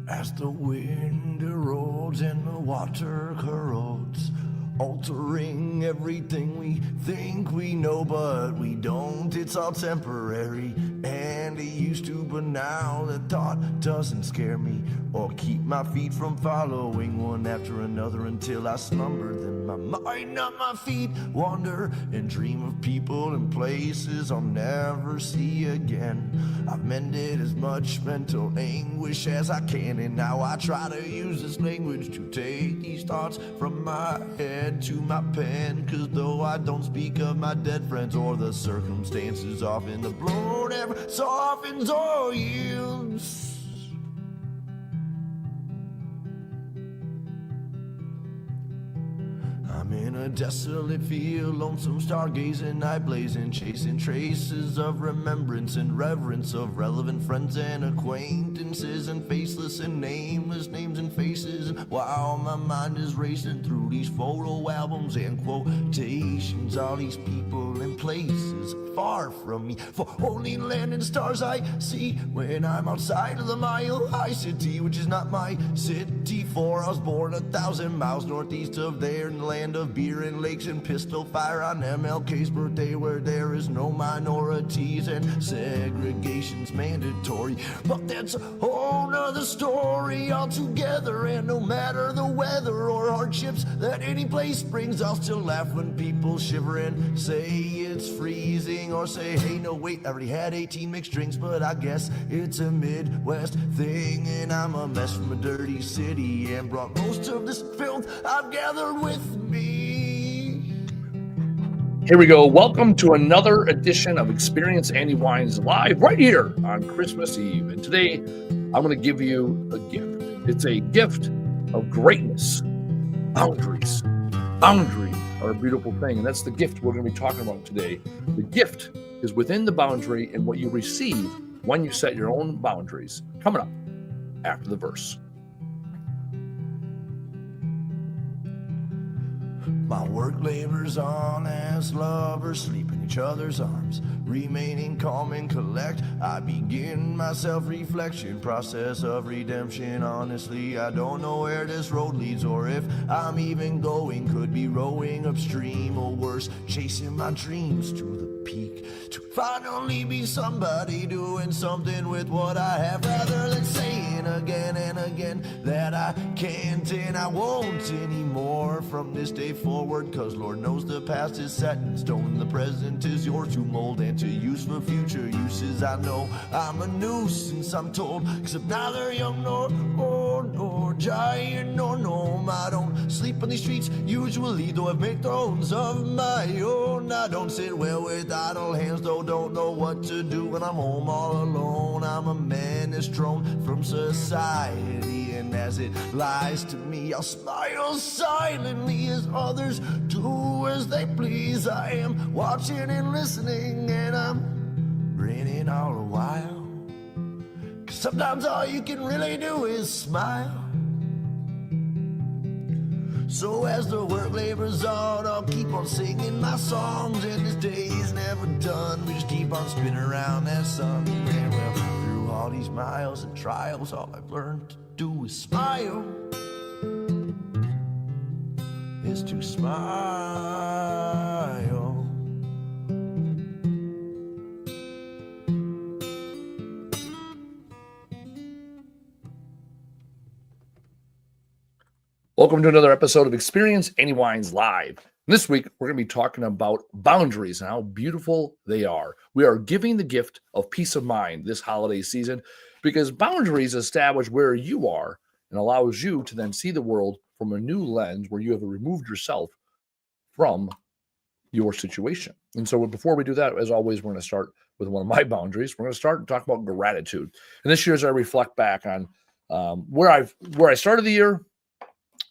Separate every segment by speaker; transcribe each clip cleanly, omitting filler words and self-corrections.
Speaker 1: As the wind erodes and the water corrodes, altering everything we think we know, but we don't. It's all temporary, and it used to, but now the thought doesn't scare me or keep my feet from following one after another until I slumber. Then my mind, not my feet, wander and dream of people and places I'll never see again. I've mended as much mental anguish as I can, and now I try to use this language to take these thoughts from my head to my pen. Cause though I don't speak of my dead friends or the circumstances, often the blow never softens or yields. I'm in a desolate field, lonesome stargazing, night blazing, chasing traces of remembrance and reverence of relevant friends and acquaintances, and faceless and nameless names and faces. And while my mind is racing through these photo albums and quotations, all these people and places far from me, for only land and stars I see when I'm outside of the mile-high city, which is not my city. For I was born 1,000 miles northeast of there, in the land of beer and lakes and pistol fire, on MLK's birthday, where there is no minorities and segregation's mandatory. But that's a whole nother story altogether, and no matter the weather or hardships that any place brings, I'll still laugh when people shiver and say it's freezing, or say, hey, no, wait, I already had 18 mixed drinks, but I guess it's a Midwest thing, and I'm a mess from a dirty city and brought most of this filth I've gathered with me.
Speaker 2: Here we go. Welcome to another edition of Experience Andy Weins live right here on Christmas Eve. And today I'm going to give you a gift. It's a gift of greatness. Boundaries. Boundaries are a beautiful thing. And that's the gift we're going to be talking about today. The gift is within the boundary and what you receive when you set your own boundaries. Coming up after the verse.
Speaker 1: My work labors on as lovers sleep in each other's arms, remaining calm and collect. I begin my self-reflection process of redemption. Honestly, I don't know where this road leads, or if I'm even going. Could be rowing upstream, or worse, chasing my dreams to the peak, to finally be somebody doing something with what I have, rather than saying again and again that I can't and I won't anymore from this day forward. Cause Lord knows the past is set in stone, the present is yours to mold and to use for future uses. I know I'm a nuisance, I'm told, cause I'm neither young nor old, nor giant nor gnome. I don't sleep on these streets usually, though I've made thrones of my own. I don't sit well with idle hands, though don't know what to do when I'm home all alone. I'm a menace thrown from society, and as it lies to me, I'll smile silently as others do as they please. I am watching and listening, and I'm grinning all the while, cause sometimes all you can really do is smile. So as the work labors on, I'll keep on singing my songs, and this day's never done. We just keep on spinning around that sun. And well, through all these miles and trials, all I've learned to do is smile. Is to smile.
Speaker 2: Welcome to another episode of Experience Andy Weins Live. This week, we're going to be talking about boundaries and how beautiful they are. We are giving the gift of peace of mind this holiday season because boundaries establish where you are and allows you to then see the world from a new lens where you have removed yourself from your situation. And so before we do that, as always, we're going to start with one of my boundaries. We're going to start and talk about gratitude. And this year, as I reflect back on where I started the year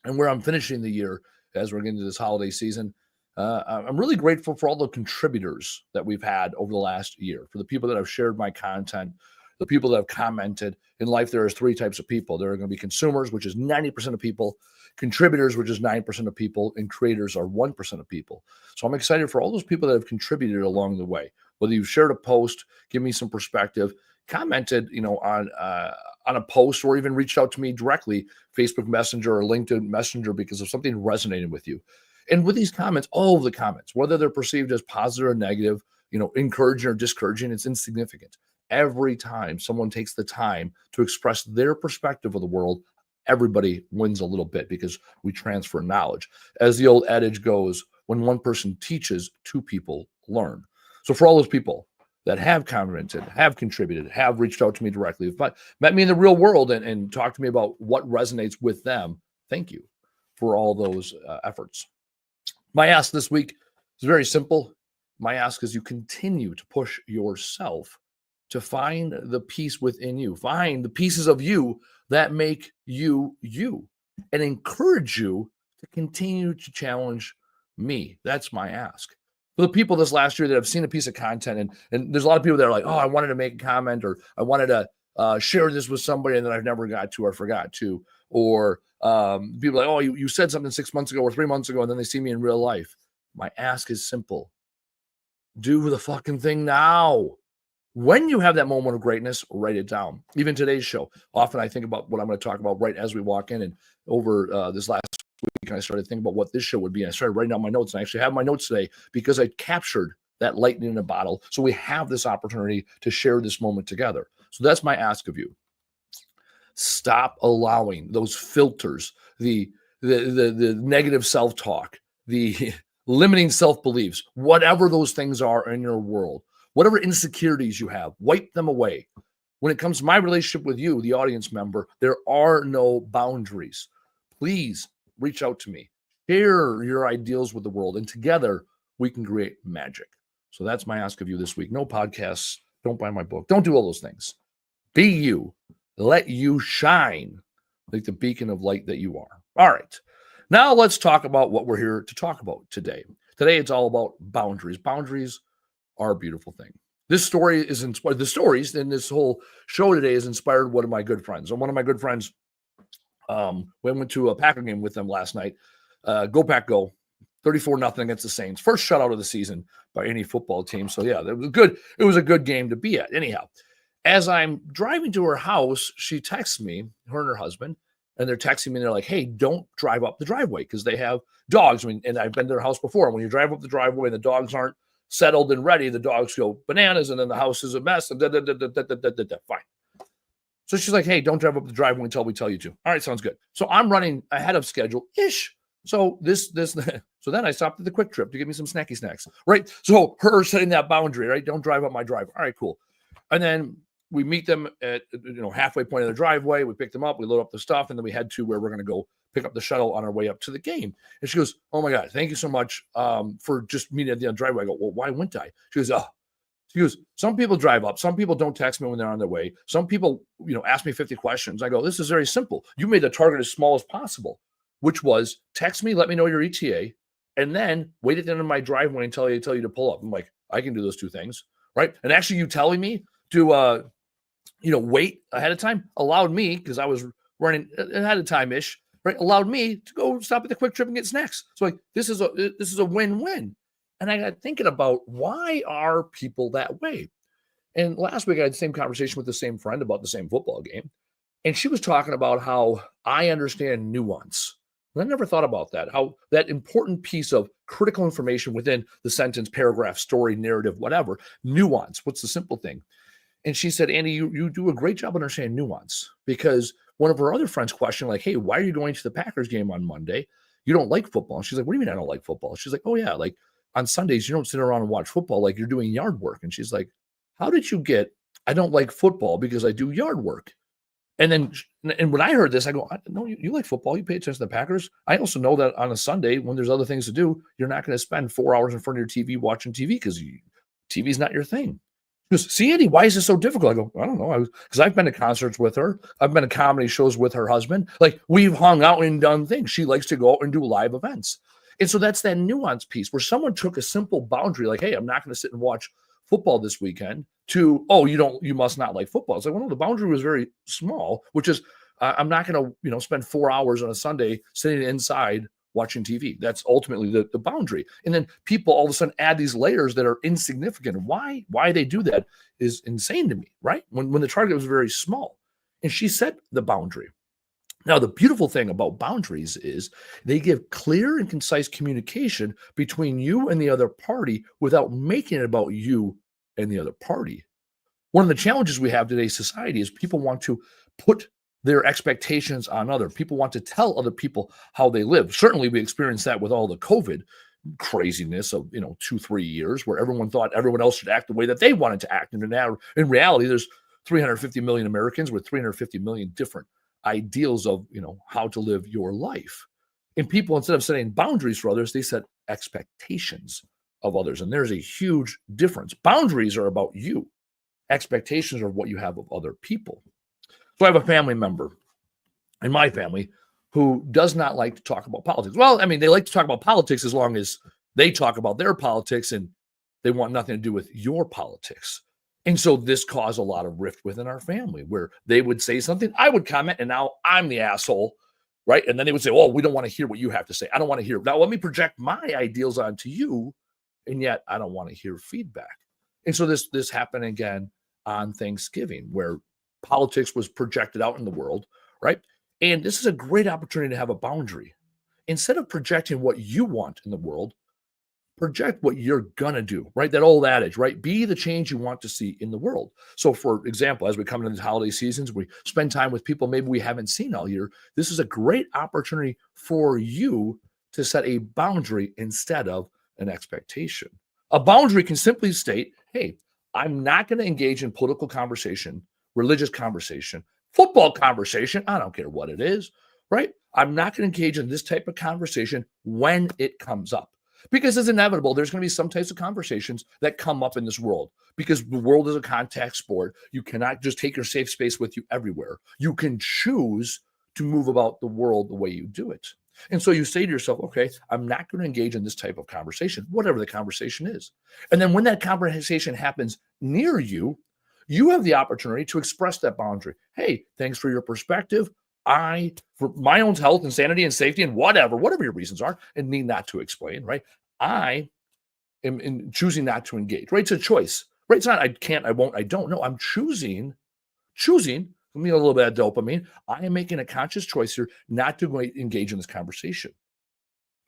Speaker 2: and where I'm finishing the year as we're getting into this holiday season, I'm really grateful for all the contributors that we've had over the last year, for the people that have shared my content, the people that have commented. In life, there is three types of people. There are going to be consumers, which is 90% of people, contributors, which is 9% of people, and creators are 1% of people. So I'm excited for all those people that have contributed along the way. Whether you've shared a post, give me some perspective, commented, on a post or even reached out to me directly, Facebook Messenger or LinkedIn Messenger, because of something resonated with you. And with these comments, all of the comments, whether they're perceived as positive or negative, encouraging or discouraging, it's insignificant. Every time someone takes the time to express their perspective of the world, everybody wins a little bit because we transfer knowledge. As the old adage goes, when one person teaches, two people learn. So for all those people that have commented, have contributed, have reached out to me directly, have met me in the real world and talked to me about what resonates with them, thank you for all those efforts. My ask this week is very simple. My ask is you continue to push yourself to find the peace within you, find the pieces of you that make you, and encourage you to continue to challenge me. That's my ask. For the people this last year that have seen a piece of content, and there's a lot of people that are like, oh, I wanted to make a comment, or I wanted to share this with somebody and then I've never got to or forgot to, or people like, oh, you said something 6 months ago or 3 months ago, and then they see me in real life. My ask is simple. Do the fucking thing now. When you have that moment of greatness, write it down. Even today's show, often I think about what I'm going to talk about right as we walk in. And over this last week, I started thinking about what this show would be. And I started writing down my notes. And I actually have my notes today because I captured that lightning in a bottle. So we have this opportunity to share this moment together. So that's my ask of you. Stop allowing those filters, the negative self-talk, the limiting self-beliefs, whatever those things are in your world, whatever insecurities you have, wipe them away. When it comes to my relationship with you, the audience member, there are no boundaries. Please reach out to me. Share your ideals with the world, and together we can create magic. So that's my ask of you this week. No podcasts. Don't buy my book. Don't do all those things. Be you. Let you shine like the beacon of light that you are. All right. Now let's talk about what we're here to talk about today. Today it's all about boundaries. Boundaries are a beautiful thing. This story is inspired. The stories in this whole show today is inspired one of my good friends. And one of my good friends, we went to a Packer game with them last night. Go Pack Go. 34-0 against the Saints. First shutout of the season by any football team. So yeah, it was a good game to be at. Anyhow, as I'm driving to her house, she texts me, her and her husband, and they're texting me and they're like, hey, don't drive up the driveway because they have dogs. And I've been to their house before. And when you drive up the driveway and the dogs aren't settled and ready, the dogs go bananas and then the house is a mess. And fine. So she's like, hey, don't drive up the driveway until we tell you to. All right, sounds good. So I'm running ahead of schedule-ish. So so then I stopped at the Quick Trip to get me some snacky snacks, right? So her setting that boundary, right? Don't drive up my driveway. All right, cool. And then we meet them at halfway point of the driveway. We pick them up, we load up the stuff, and then we head to where we're going to go pick up the shuttle on our way up to the game. And she goes, oh my God, thank you so much for just meeting at the driveway. I go, well, why wouldn't I? She goes, some people drive up. Some people don't text me when they're on their way. Some people, ask me 50 questions. I go, this is very simple. You made the target as small as possible, which was text me, let me know your ETA, and then wait at the end of my driveway and tell you to pull up. I'm like, I can do those two things, right? And actually, you telling me to, wait ahead of time allowed me, because I was running ahead of time-ish, right? Allowed me to go stop at the Quick Trip and get snacks. So like, this is a win-win. And I got thinking about, why are people that way? And last week I had the same conversation with the same friend about the same football game. And she was talking about how I understand nuance. And I never thought about that, how that important piece of critical information within the sentence, paragraph, story, narrative, whatever, nuance. What's the simple thing? And she said, Andy, you do a great job understanding nuance, because one of her other friends questioned, like, hey, why are you going to the Packers game on Monday? You don't like football. And she's like, what do you mean I don't like football? She's like, oh yeah, like on Sundays, you don't sit around and watch football, like you're doing yard work. And she's like, how did you get, I don't like football because I do yard work? And when I heard this, I go, no, you like football. You pay attention to the Packers. I also know that on a Sunday, when there's other things to do, you're not going to spend 4 hours in front of your TV watching TV because TV is not your thing. She goes, see, Andy, why is this so difficult? I go, I don't know. Because I've been to concerts with her. I've been to comedy shows with her husband. Like, we've hung out and done things. She likes to go out and do live events. And so that's that nuance piece where someone took a simple boundary, like, hey, I'm not going to sit and watch football this weekend, to, oh, you must not like football. It's like, well, no, the boundary was very small, which is, I'm not going to, spend 4 hours on a Sunday sitting inside watching TV. That's ultimately the boundary. And then people all of a sudden add these layers that are insignificant. Why they do that is insane to me, right? When the target was very small. And she set the boundary. Now, the beautiful thing about boundaries is they give clear and concise communication between you and the other party without making it about you and the other party. One of the challenges we have in today's society is people want to put their expectations on other people, want to tell other people how they live. Certainly, we experienced that with all the COVID craziness of 2-3 years, where everyone thought everyone else should act the way that they wanted to act. And now, in reality, there's 350 million Americans with 350 million different ideals of how to live your life. And people, instead of setting boundaries for others, they set expectations of others. And there's a huge difference. Boundaries are about you. Expectations are what you have of other people. So I have a family member in my family who does not like to talk about politics. Well, I mean, they like to talk about politics as long as they talk about their politics and they want nothing to do with your politics. And so this caused a lot of rift within our family where they would say something, I would comment, and now I'm the asshole, right? And then they would say, oh, we don't want to hear what you have to say. I don't want to hear. Now let me project my ideals onto you, and yet I don't want to hear feedback. And so this happened again on Thanksgiving, where politics was projected out in the world, right? And this is a great opportunity to have a boundary. Instead of projecting what you want in the world, project what you're gonna do, right? That old adage, right? Be the change you want to see in the world. So for example, as we come into the holiday seasons, we spend time with people maybe we haven't seen all year. This is a great opportunity for you to set a boundary instead of an expectation. A boundary can simply state, hey, I'm not going to engage in political conversation, religious conversation, football conversation. I don't care what it is, right? I'm not going to engage in this type of conversation when it comes up. Because it's inevitable. There's going to be some types of conversations that come up in this world because the world is a contact sport. You cannot just take your safe space with you everywhere. You can choose to move about the world the way you do it. And so you say to yourself, okay, I'm not going to engage in this type of conversation, whatever the conversation is. And then when that conversation happens near you, you have the opportunity to express that boundary. Hey, thanks for your perspective. For my own health and sanity and safety and whatever your reasons are, and need not to explain, right? I am in choosing not to engage, right? It's a choice, right? It's not I can't, I won't, I don't know. I'm choosing, give me a little bit of dopamine. I am making a conscious choice here not to engage in this conversation.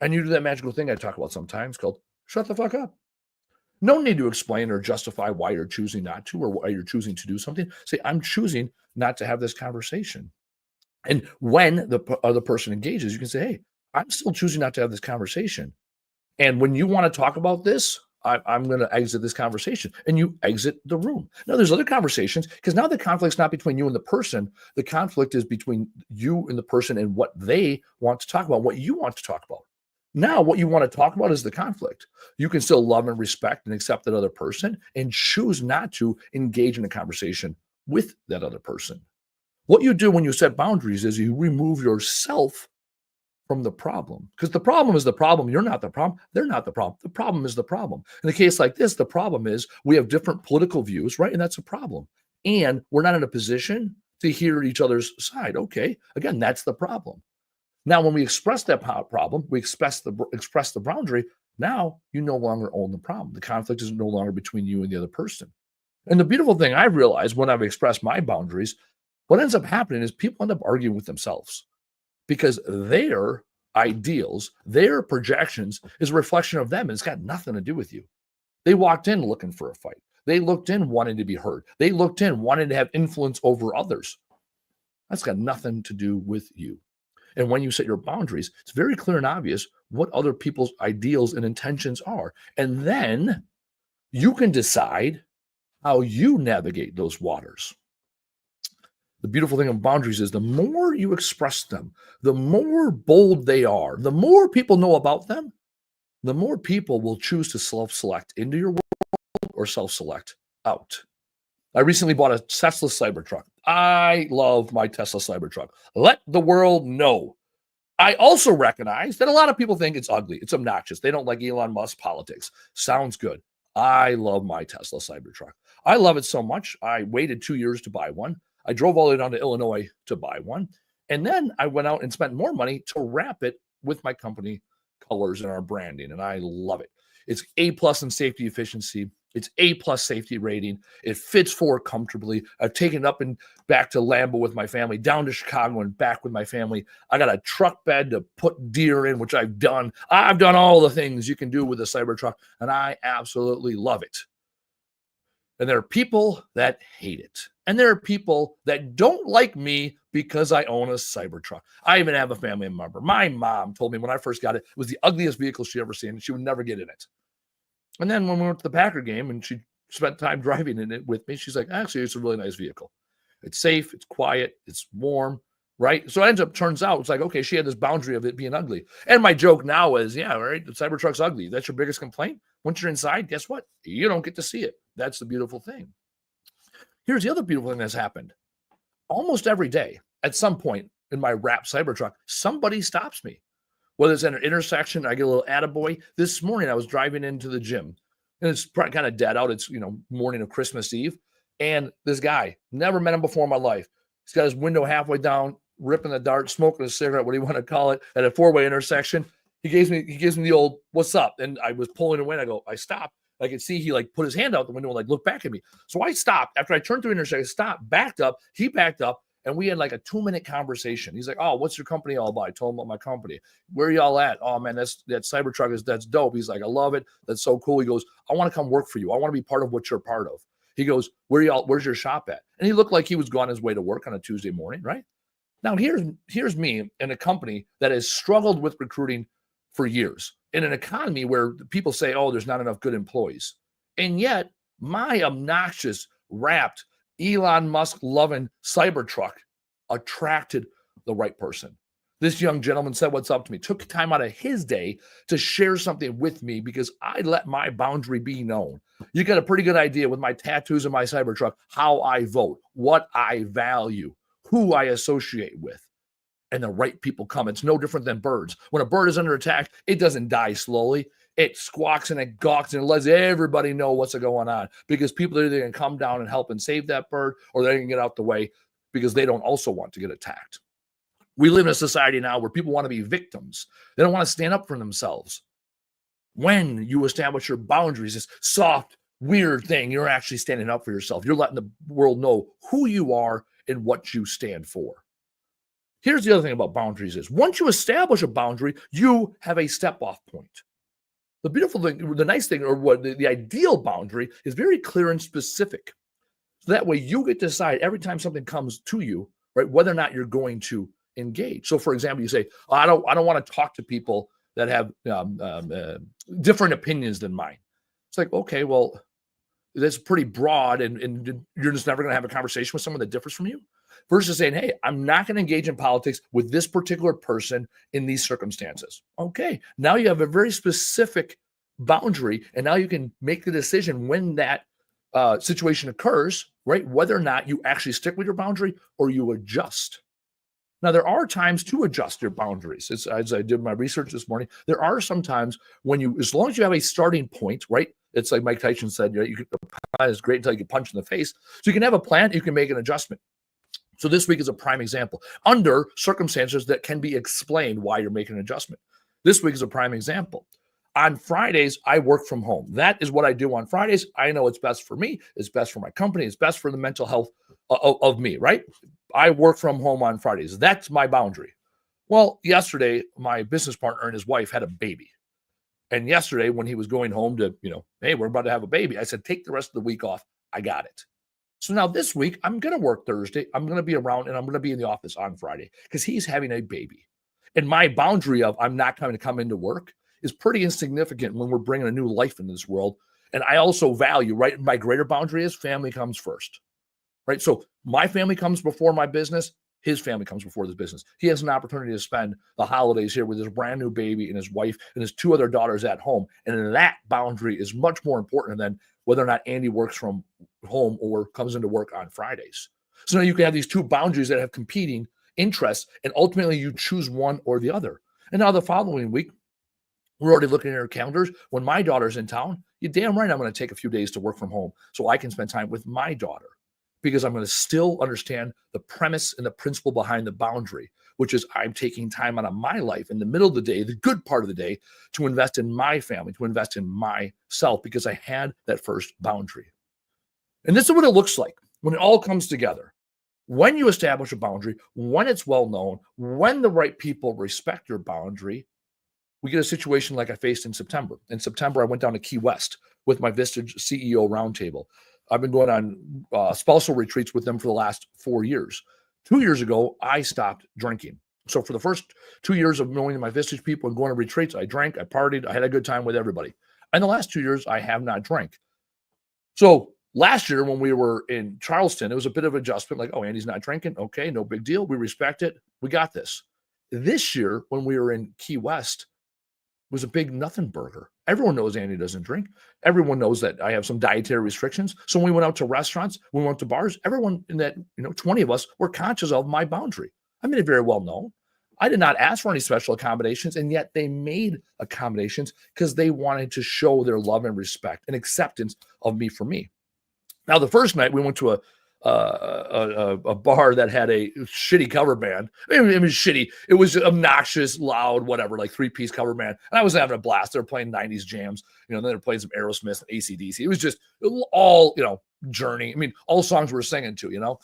Speaker 2: And you do that magical thing I talk about sometimes called shut the fuck up. No need to explain or justify why you're choosing not to or why you're choosing to do something. Say, I'm choosing not to have this conversation. And when the other person engages, you can say, hey, I'm still choosing not to have this conversation. And when you want to talk about this, I'm going to exit this conversation. And you exit the room. Now, there's other conversations because now the conflict's not between you and the person. The conflict is between you and the person and what they want to talk about, what you want to talk about. Now, what you want to talk about is the conflict. You can still love and respect and accept that other person and choose not to engage in a conversation with that other person. What you do when you set boundaries is you remove yourself from the problem because the problem is the problem. You're not the problem. They're not the problem. The problem is the problem. In a case like this, the problem is we have different political views, right? And that's a problem. And we're not in a position to hear each other's side. Okay. Again, that's the problem. Now, when we express that problem, we express the boundary. Now you no longer own the problem. The conflict is no longer between you and the other person. And the beautiful thing I've realized when I've expressed my boundaries, what ends up happening is people end up arguing with themselves because their ideals, their projections is a reflection of them. And it's got nothing to do with you. They walked in looking for a fight. They looked in wanting to be heard. They looked in wanting to have influence over others. That's got nothing to do with you. And when you set your boundaries, it's very clear and obvious what other people's ideals and intentions are. And then you can decide how you navigate those waters. The beautiful thing of boundaries is the more you express them, the more bold they are, the more people know about them, the more people will choose to self-select into your world or self-select out. I recently bought a Tesla Cybertruck. I love my Tesla Cybertruck. Let the world know. I also recognize that a lot of people think it's ugly. It's obnoxious. They don't like Elon Musk politics. Sounds good. I love my Tesla Cybertruck. I love it so much. I waited 2 years to buy one. I drove all the way down to Illinois to buy one. And then I went out and spent more money to wrap it with my company colors and our branding, and I love it. It's A plus in safety efficiency. It's A plus safety rating. It fits forward comfortably. I've taken it up and back to Lambeau with my family, down to Chicago and back with my family. I got a truck bed to put deer in, which I've done. I've done all the things you can do with a Cybertruck, and I absolutely love it. And there are people that hate it. And there are people that don't like me because I own a Cybertruck. I even have a family member. My mom told me when I first got it, it was the ugliest vehicle she ever seen, and she would never get in it. And then when we went to the Packer game and she spent time driving in it with me, she's like, actually, it's a really nice vehicle. It's safe, it's quiet, it's warm, right? So it turns out, it's like, okay, she had this boundary of it being ugly. And my joke now is, yeah, right, the Cybertruck's ugly. That's your biggest complaint? Once you're inside, guess what? You don't get to see it. That's the beautiful thing. Here's the other beautiful thing that's happened. Almost every day, at some point in my wrapped Cybertruck, somebody stops me. Whether it's at an intersection, I get a little attaboy. This morning, I was driving into the gym, and it's kind of dead out. It's, morning of Christmas Eve. And this guy, never met him before in my life. He's got his window halfway down, ripping the dart, smoking a cigarette, what do you want to call it, at a four-way intersection. He gives me the old, what's up? And I was pulling away, and I stopped. I could see he put his hand out the window and looked back at me. So I stopped. After I turned through the intersection, stopped, backed up. He backed up, and we had a 2-minute conversation. He's like, oh, what's your company all about? I told him about my company. Where are y'all at? Oh, man, that Cybertruck that's dope. He's like, I love it. That's so cool. He goes, I want to come work for you. I want to be part of what you're part of. He goes, where's your shop at? And he looked like he was going his way to work on a Tuesday morning, right? Now, here's me in a company that has struggled with recruiting for years, in an economy where people say, oh, there's not enough good employees. And yet, my obnoxious, wrapped, Elon Musk loving Cybertruck attracted the right person. This young gentleman said what's up to me, took time out of his day to share something with me because I let my boundary be known. You get a pretty good idea with my tattoos and my Cybertruck, how I vote, what I value, who I associate with. And the right people come. It's no different than birds. When a bird is under attack, it doesn't die slowly. It squawks and it gawks and it lets everybody know what's going on because people are either going to come down and help and save that bird or they're going to get out the way because they don't also want to get attacked. We live in a society now where people want to be victims. They don't want to stand up for themselves. When you establish your boundaries, this soft, weird thing, you're actually standing up for yourself. You're letting the world know who you are and what you stand for. Here's the other thing about boundaries is once you establish a boundary, you have a step-off point. The beautiful thing, the nice thing, or what the ideal boundary is very clear and specific. So that way you get to decide every time something comes to you, right, whether or not you're going to engage. So for example, you say, oh, I don't want to talk to people that have different opinions than mine. It's like, okay, well, that's pretty broad and you're just never going to have a conversation with someone that differs from you. Versus saying, hey, I'm not going to engage in politics with this particular person in these circumstances. Okay, now you have a very specific boundary, and now you can make the decision when that situation occurs, right? Whether or not you actually stick with your boundary or you adjust. Now, there are times to adjust your boundaries. As I did my research this morning, there are some times when as long as you have a starting point, right? It's like Mike Tyson said, the plan is great until you get punched in the face. So you can have a plan, you can make an adjustment. So this week is a prime example under circumstances that can be explained why you're making an adjustment. This week is a prime example. On Fridays, I work from home. That is what I do on Fridays. I know it's best for me. It's best for my company. It's best for the mental health of me, right? I work from home on Fridays. That's my boundary. Well, yesterday, my business partner and his wife had a baby. And yesterday, when he was going home to, hey, we're about to have a baby, I said, take the rest of the week off. I got it. So now this week, I'm going to work Thursday. I'm going to be around and I'm going to be in the office on Friday because he's having a baby. And my boundary of I'm not going to come into work is pretty insignificant when we're bringing a new life into this world. And I also value, right? My greater boundary is family comes first, right? So my family comes before my business. His family comes before this business. He has an opportunity to spend the holidays here with his brand new baby and his wife and his 2 other daughters at home. And that boundary is much more important than whether or not Andy works from home or comes into work on Fridays. So now you can have these 2 boundaries that have competing interests, and ultimately you choose one or the other. And now the following week, we're already looking at our calendars. When my daughter's in town, you're damn right I'm going to take a few days to work from home so I can spend time with my daughter. because I'm going to still understand the premise and the principle behind the boundary, which is I'm taking time out of my life in the middle of the day, the good part of the day, to invest in my family, to invest in myself, because I had that first boundary. And this is what it looks like when it all comes together. When you establish a boundary, when it's well known, when the right people respect your boundary, we get a situation like I faced in September. In September, I went down to Key West with my Vistage CEO roundtable. I've been going on spousal retreats with them for the last 4 years. 2 years ago, I stopped drinking. So for the first 2 years of knowing my Vistage people and going to retreats, I drank, I partied, I had a good time with everybody. And the last 2 years, I have not drank. So last year, when we were in Charleston, it was a bit of adjustment, like, oh, Andy's not drinking. Okay, no big deal. We respect it. We got this. This year, when we were in Key West, was a big nothing burger. Everyone knows Andy doesn't drink. Everyone knows that I have some dietary restrictions. So when we went out to restaurants, we went to bars, everyone in that, 20 of us were conscious of my boundary. I made it very well known. I did not ask for any special accommodations, and yet they made accommodations because they wanted to show their love and respect and acceptance of me for me. Now, the first night we went to a bar that had a shitty cover band. It was shitty. It was obnoxious, loud, whatever, like 3-piece cover band. And I was having a blast. They were playing 90s jams. Then they were playing some Aerosmith and AC/DC. It was just all, Journey. I mean, all songs we were singing to.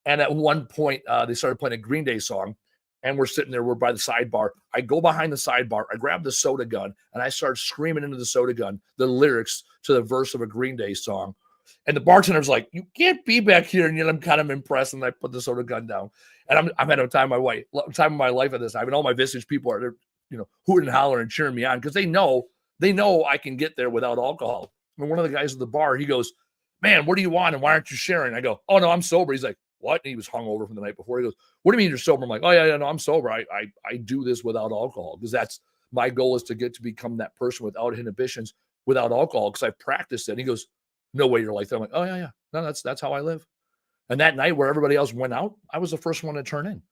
Speaker 2: And at one point, they started playing a Green Day song. And we're sitting there, we're by the sidebar. I go behind the sidebar, I grab the soda gun, and I start screaming into the soda gun the lyrics to the verse of a Green Day song. And the bartender's like, you can't be back here. And yet I'm kind of impressed. And I put the soda gun down. And I'm having a time of my life at this time. And all my Vistage people are, hooting and hollering and cheering me on because they know I can get there without alcohol. And one of the guys at the bar, he goes, man, what do you want? And why aren't you sharing? I go, oh, no, I'm sober. He's like, what? And he was hungover from the night before. He goes, what do you mean you're sober? I'm like, oh, yeah, no, I'm sober. I do this without alcohol because that's my goal, is to get to become that person without inhibitions, without alcohol, because I practiced it. And he goes, no way you're like that. I'm like, oh, yeah. No, that's how I live. And that night where everybody else went out, I was the first one to turn in.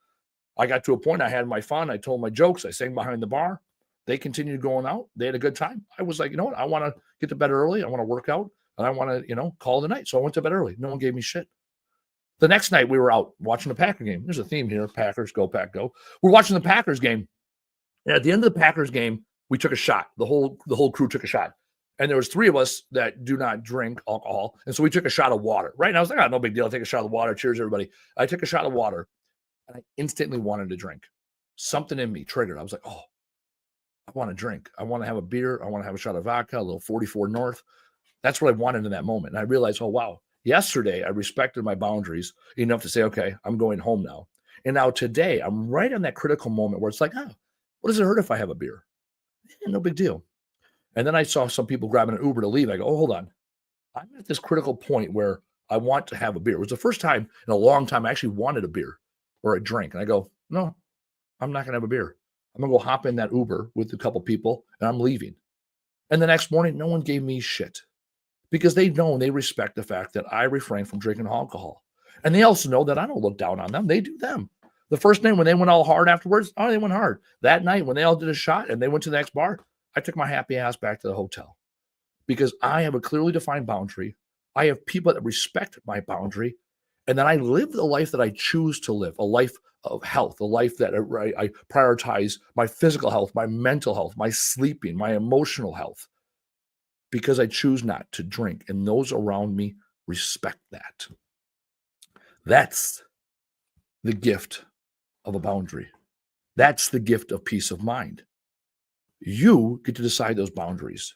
Speaker 2: I got to a point, I had my fun. I told my jokes. I sang behind the bar. They continued going out. They had a good time. I was like, you know what? I want to get to bed early. I want to work out. And I want to, call the night. So I went to bed early. No one gave me shit. The next night we were out watching the Packer game. There's a theme here. Packers, go, Pack, go. We're watching the Packers game. And at the end of the Packers game, we took a shot. The whole crew took a shot. And there was 3 of us that do not drink alcohol. And so we took a shot of water, right? And I was like, oh, no big deal. I'll take a shot of water. Cheers, everybody. I took a shot of water, and I instantly wanted to drink. Something in me triggered. I was like, oh, I want to drink. I want to have a beer. I want to have a shot of vodka, a little 44 North. That's what I wanted in that moment. And I realized, oh, wow. Yesterday, I respected my boundaries enough to say, okay, I'm going home now. And now today, I'm right on that critical moment where it's like, oh, what does it hurt if I have a beer? No big deal. And then I saw some people grabbing an Uber to leave. I go, oh, hold on. I'm at this critical point where I want to have a beer. It was the first time in a long time I actually wanted a beer or a drink. And I go, no, I'm not going to have a beer. I'm going to go hop in that Uber with a couple people, and I'm leaving. And the next morning, no one gave me shit because they know and they respect the fact that I refrain from drinking alcohol. And they also know that I don't look down on them. They do them. The first night when they went all hard afterwards, oh, they went hard. That night when they all did a shot and they went to the next bar, I took my happy ass back to the hotel because I have a clearly defined boundary. I have people that respect my boundary, and then I live the life that I choose to live, a life of health, a life that I prioritize my physical health, my mental health, my sleeping, my emotional health, because I choose not to drink, and those around me respect that. That's the gift of a boundary. That's the gift of peace of mind. You get to decide those boundaries.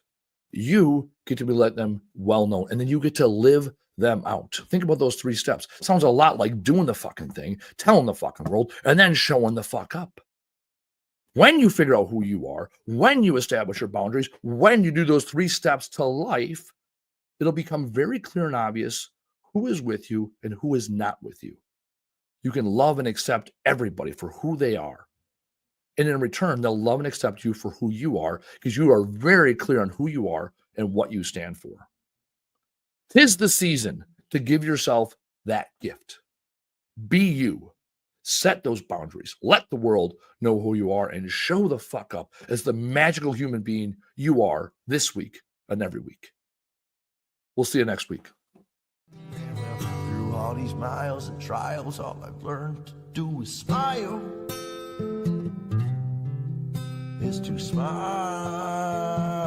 Speaker 2: You get to be let them well known, and then you get to live them out. Think about those 3 steps. It sounds a lot like doing the fucking thing, telling the fucking world, and then showing the fuck up. When you figure out who you are, when you establish your boundaries, when you do those 3 steps to life, it'll become very clear and obvious who is with you and who is not with you. You can love and accept everybody for who they are. And in return, they'll love and accept you for who you are because you are very clear on who you are and what you stand for. 'Tis the season to give yourself that gift. Be you. Set those boundaries. Let the world know who you are and show the fuck up as the magical human being you are this week and every week. We'll see you next week.
Speaker 1: Through all these miles and trials, all I've learned to do is smile. Is to smile.